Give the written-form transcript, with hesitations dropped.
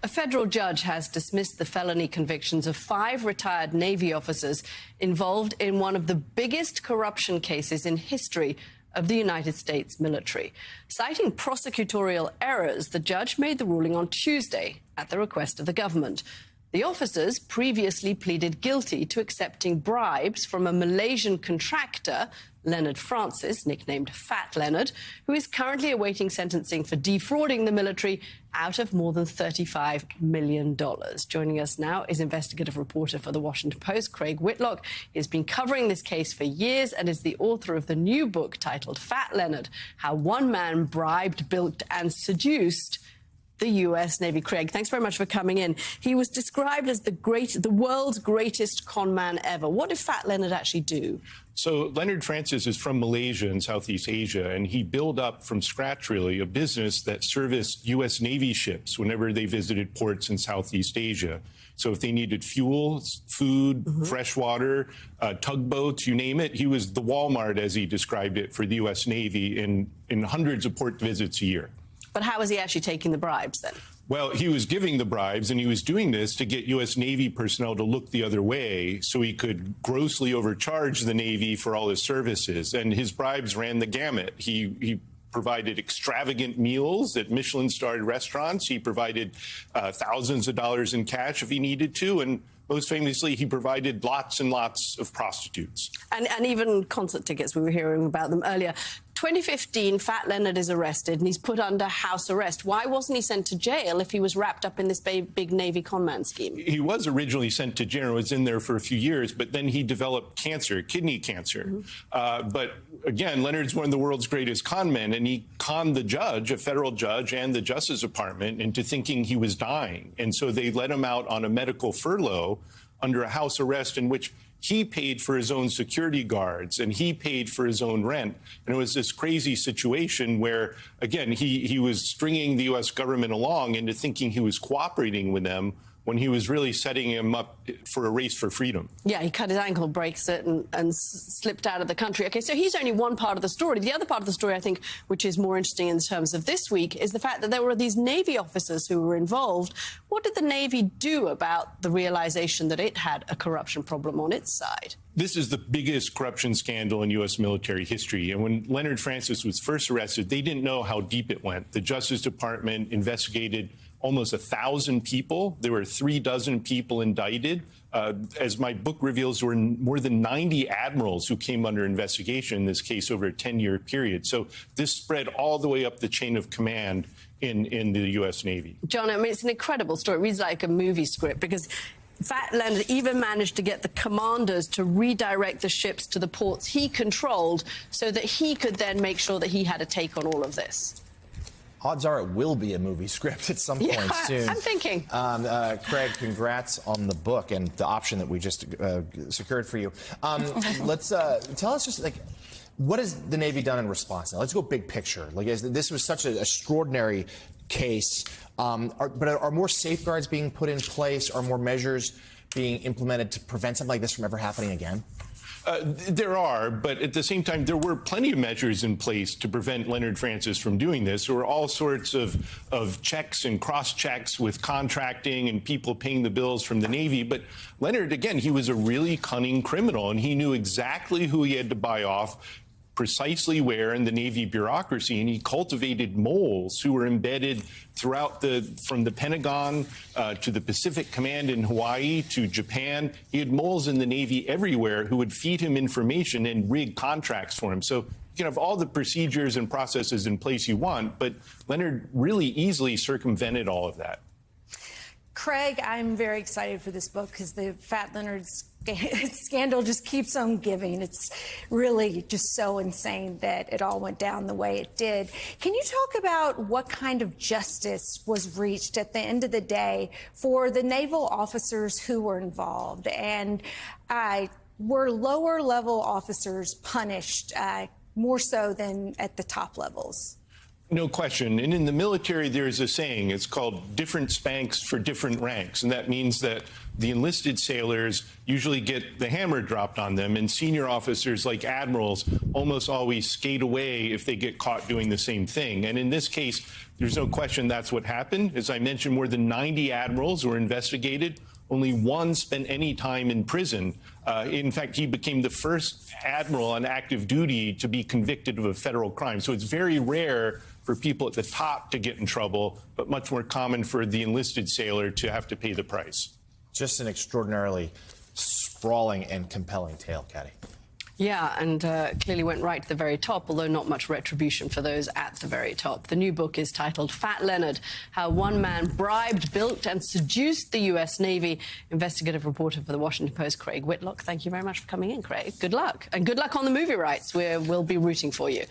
A federal judge has dismissed the felony convictions of 5 retired Navy officers involved in one of the biggest corruption cases in history of the United States military. Citing prosecutorial errors, the judge made the ruling on Tuesday at the request of the government. The officers previously pleaded guilty to accepting bribes from a Malaysian contractor, Leonard Francis, nicknamed Fat Leonard, who is currently awaiting sentencing for defrauding the military out of more than $35 million. Joining us now is investigative reporter for The Washington Post, Craig Whitlock. He has been covering this case for years and is the author of the new book titled Fat Leonard: How One Man Bribed, Bilked and Seduced the U.S. Navy. Craig, thanks very much for coming in. He was described as the world's greatest con man ever. What did Fat Leonard actually do? So Leonard Francis is from Malaysia in Southeast Asia, and he built up from scratch, really, a business that serviced U.S. Navy ships whenever they visited ports in Southeast Asia. So if they needed fuel, food, fresh water, tugboats, you name it, he was the Walmart, as he described it, for the U.S. Navy in hundreds of port visits a year. But how was he actually taking the bribes then? Well, he was giving the bribes, and he was doing this to get U.S. Navy personnel to look the other way so he could grossly overcharge the Navy for all his services. And his bribes ran the gamut. He provided extravagant meals at Michelin-starred restaurants. He provided thousands of dollars in cash if he needed to. And most famously, he provided lots and lots of prostitutes. And even concert tickets. We were hearing about them earlier. 2015, Fat Leonard is arrested and he's put under house arrest. Why wasn't he sent to jail if he was wrapped up in this big Navy conman scheme? He was originally sent to jail, was in there for a few years, but then he developed cancer, kidney cancer. But again, Leonard's one of the world's greatest con men, and he conned the judge, a federal judge, and the Justice Department into thinking he was dying. And so they let him out on a medical furlough under a house arrest in which he paid for his own security guards and he paid for his own rent. And it was this crazy situation where, again, he was stringing the U.S. government along into thinking he was cooperating with them when he was really setting him up for a race for freedom. Yeah, he cut his ankle, breaks it, and slipped out of the country. OK, so he's only one part of the story. The other part of the story, I think, which is more interesting in terms of this week, is the fact that there were these Navy officers who were involved. What did the Navy do about the realization that it had a corruption problem on its side? This is the biggest corruption scandal in U.S. military history. And when Leonard Francis was first arrested, they didn't know how deep it went. The Justice Department investigated almost 1,000 people. There were 36 people indicted. As my book reveals, there were more than 90 admirals who came under investigation in this case over a 10-year period. So this spread all the way up the chain of command in the U.S. Navy. John, I mean, it's an incredible story. It reads like a movie script because Fat Leonard even managed to get the commanders to redirect the ships to the ports he controlled so that he could then make sure that he had a take on all of this. Odds are it will be a movie script at some point soon. I'm thinking. Craig, congrats on the book and the option that we just secured for you. Let's tell us just like, what has the Navy done in response? Now, let's go big picture. Like, this was such an extraordinary case. But are more safeguards being put in place? Are more measures being implemented to prevent something like this from ever happening again? There are, but at the same time, there were plenty of measures in place to prevent Leonard Francis from doing this. There were all sorts of checks and cross-checks with contracting and people paying the bills from the Navy. But Leonard, again, he was a really cunning criminal, and he knew exactly who he had to buy off, precisely where in the Navy bureaucracy, and he cultivated moles who were embedded throughout from the Pentagon to the Pacific Command in Hawaii to Japan. He had moles in the Navy everywhere who would feed him information and rig contracts for him. So you can have all the procedures and processes in place you want, but Leonard really easily circumvented all of that. Craig, I'm very excited for this book because the Fat Leonard scandal just keeps on giving. It's really just so insane that it all went down the way it did. Can you talk about what kind of justice was reached at the end of the day for the naval officers who were involved? And were lower level officers punished more so than at the top levels? No question. And in the military, there is a saying. It's called different spanks for different ranks. And that means that the enlisted sailors usually get the hammer dropped on them, and senior officers like admirals almost always skate away if they get caught doing the same thing. And in this case, there's no question that's what happened. As I mentioned, more than 90 admirals were investigated. Only one spent any time in prison. In fact, he became the first admiral on active duty to be convicted of a federal crime. So it's very rare for people at the top to get in trouble, but much more common for the enlisted sailor to have to pay the price. Just an extraordinarily sprawling and compelling tale, Caddy. Yeah, and clearly went right to the very top, although not much retribution for those at the very top. The new book is titled Fat Leonard, How One Man Bribed, Bilked and Seduced the U.S. Navy. Investigative reporter for The Washington Post, Craig Whitlock. Thank you very much for coming in, Craig. Good luck. And good luck on the movie rights. We'll be rooting for you.